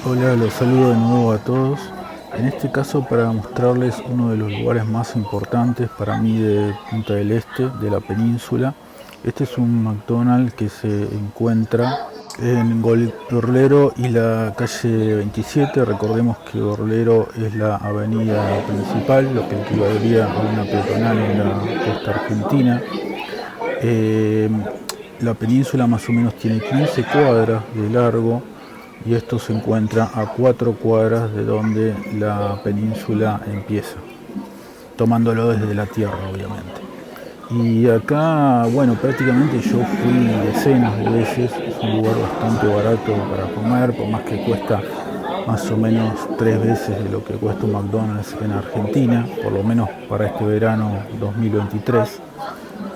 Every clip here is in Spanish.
Hola, los saludo de nuevo a todos. En este caso para mostrarles uno de los lugares más importantes para mí de Punta del Este, de la península. Este es un McDonald's que se encuentra en Gorlero y la calle 27. Recordemos que Gorlero es la avenida principal, lo que equivaldría a una peatonal en la costa argentina. Eh, la península más o menos tiene 15 cuadras de largo y esto se encuentra a 4 cuadras de donde la península empieza, tomándolo desde la tierra obviamente. Y acá, bueno, prácticamente yo fui decenas de veces, es un lugar bastante barato para comer, por más que cuesta más o menos 3 veces de lo que cuesta un McDonald's en Argentina, por lo menos para este verano 2023.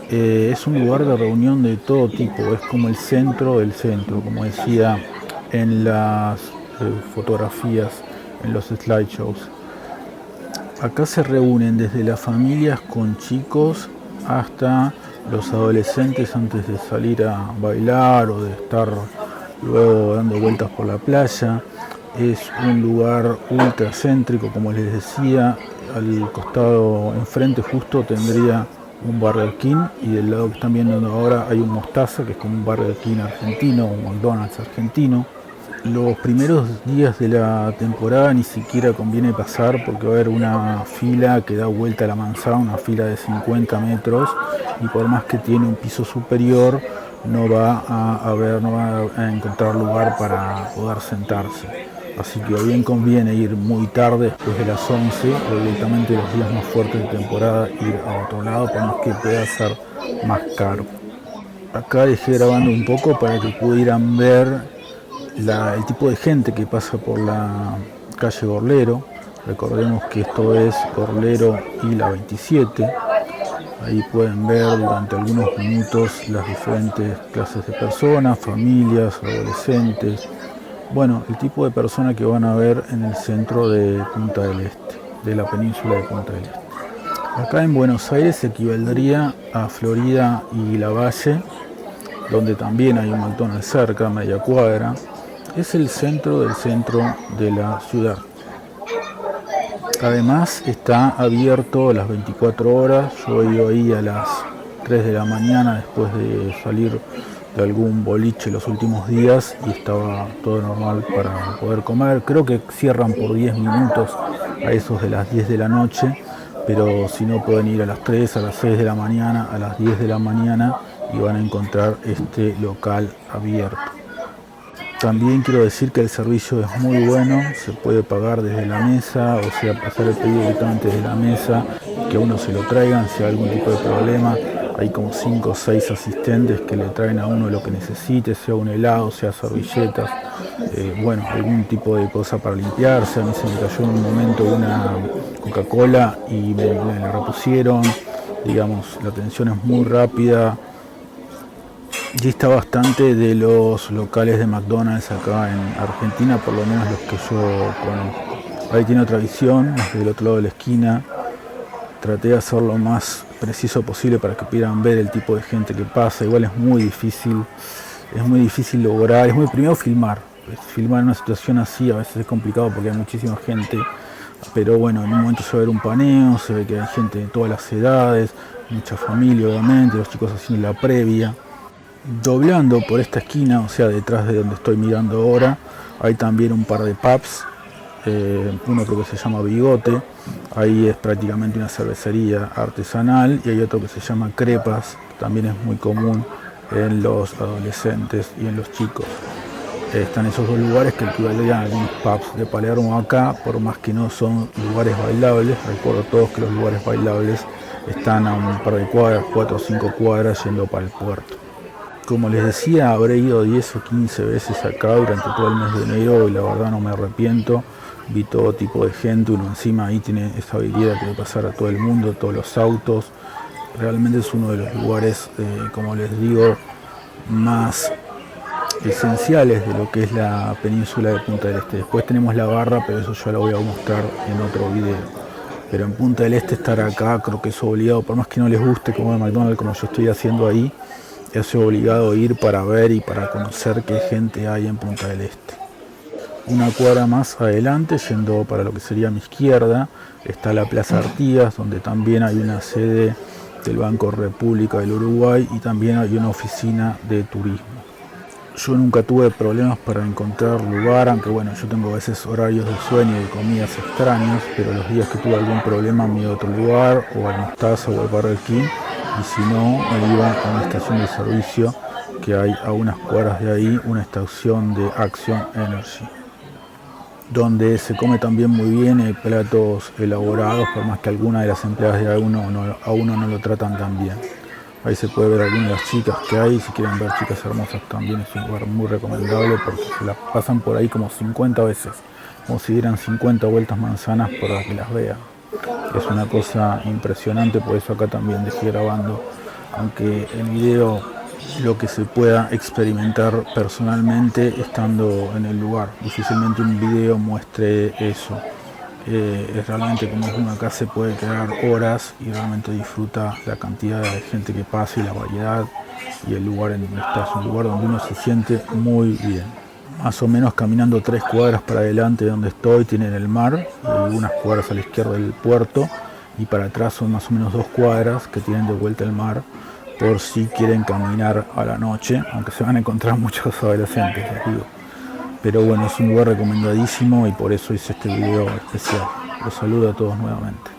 Es un lugar de reunión de todo tipo, es como el centro del centro, como decía en las fotografías, en los slideshows. Acá se reúnen desde las familias con chicos hasta los adolescentes antes de salir a bailar o de estar luego dando vueltas por la playa. Es un lugar ultra céntrico, como les decía. Al costado enfrente justo tendría un Burger King y del lado que están viendo ahora hay un Mostaza, que es como un Burger King argentino, un McDonald's argentino. Los primeros días de la temporada ni siquiera conviene pasar porque va a haber una fila que da vuelta a la manzana, una fila de 50 metros, y por más que tiene un piso superior no va a encontrar lugar para poder sentarse. Así que bien conviene ir muy tarde, después de las 11, o directamente los días más fuertes de temporada ir a otro lado, por más que pueda ser más caro. Acá dejé grabando un poco para que pudieran ver el tipo de gente que pasa por la calle Gorlero. Recordemos que esto es Gorlero y la 27. Ahí pueden ver durante algunos minutos las diferentes clases de personas, familias, adolescentes. Bueno, el tipo de persona que van a ver en el centro de Punta del Este, de la península de Punta del Este. Acá en Buenos Aires equivaldría a Florida y Lavalle, donde también hay un McDonald's cerca, media cuadra. Es el centro del centro de la ciudad. Además está abierto las 24 horas. Yo he ido ahí a las 3 de la mañana después de salir de algún boliche los últimos días y estaba todo normal para poder comer. Creo que cierran por 10 minutos a esos de las 10 de la noche, pero si no pueden ir a las 3, a las 6 de la mañana, a las 10 de la mañana y van a encontrar este local abierto. También quiero decir que el servicio es muy bueno, se puede pagar desde la mesa, o sea, pasar el pedido directamente desde la mesa, que a uno se lo traigan si hay algún tipo de problema. Hay como 5 o 6 asistentes que le traen a uno lo que necesite, sea un helado, sea servilletas, bueno, algún tipo de cosa para limpiarse. A mí se me cayó en un momento una Coca-Cola y me la repusieron, digamos, la atención es muy rápida. Dista bastante de los locales de McDonald's acá en Argentina, por lo menos los que yo conozco. Ahí tiene otra visión, desde el otro lado de la esquina. Traté de hacer lo más preciso posible para que pudieran ver el tipo de gente que pasa. Igual es muy difícil lograr, es muy primero filmar. Filmar en una situación así a veces es complicado porque hay muchísima gente, pero bueno, en un momento se va a ver un paneo, se ve que hay gente de todas las edades, mucha familia obviamente, los chicos haciendo la previa. Doblando por esta esquina, o sea, detrás de donde estoy mirando ahora, hay también un par de pubs. Uno creo que se llama Bigote, ahí es prácticamente una cervecería artesanal, y hay otro que se llama Crepas, también es muy común en los adolescentes y en los chicos. Están esos dos lugares que equivaldrían a algunos pubs de Palermo acá, por más que no son lugares bailables. Recuerdo todos que los lugares bailables están a un par de cuadras, 4 o 5 cuadras yendo para el puerto. Como les decía, habré ido 10 o 15 veces acá durante todo el mes de enero y la verdad no me arrepiento. Vi todo tipo de gente, uno encima ahí tiene esa habilidad de pasar a todo el mundo, todos los autos. Realmente es uno de los lugares, como les digo, más esenciales de lo que es la península de Punta del Este. Después tenemos la barra, pero eso ya lo voy a mostrar en otro video. Pero en Punta del Este estar acá creo que es obligado, por más que no les guste comer McDonald's como yo estoy haciendo ahí, es obligado ir para ver y para conocer qué gente hay en Punta del Este. Una cuadra más adelante, yendo para lo que sería mi izquierda, está la Plaza Artigas, donde también hay una sede del Banco República del Uruguay y también hay una oficina de turismo. Yo nunca tuve problemas para encontrar lugar, aunque bueno, yo tengo a veces horarios de sueño y comidas extrañas, pero los días que tuve algún problema me iba a otro lugar, o al Mostaza o al Bar del King, y si no, me iba a una estación de servicio que hay a unas cuadras de ahí, una estación de Action Energy, donde se come también muy bien, hay platos elaborados, por más que algunas de las empleadas de a uno no lo tratan tan bien. Ahí se puede ver algunas de las chicas que hay, si quieren ver chicas hermosas también es un lugar muy recomendable porque se las pasan por ahí como 50 veces, como si dieran 50 vueltas manzanas para que las vean. Es una cosa impresionante, por eso acá también dejé grabando, aunque en video lo que se pueda experimentar personalmente estando en el lugar. Difícilmente un video muestre eso. Es realmente como uno acá se puede quedar horas y realmente disfruta la cantidad de gente que pasa y la variedad y el lugar en donde está. Es un lugar donde uno se siente muy bien. Más o menos caminando 3 cuadras para adelante de donde estoy tienen el mar y unas cuadras a la izquierda del puerto, y para atrás son más o menos 2 cuadras que tienen de vuelta el mar por si quieren caminar a la noche, aunque se van a encontrar muchos adolescentes, les digo. Pero bueno, es un lugar recomendadísimo y por eso hice este video especial. Los saludo a todos nuevamente.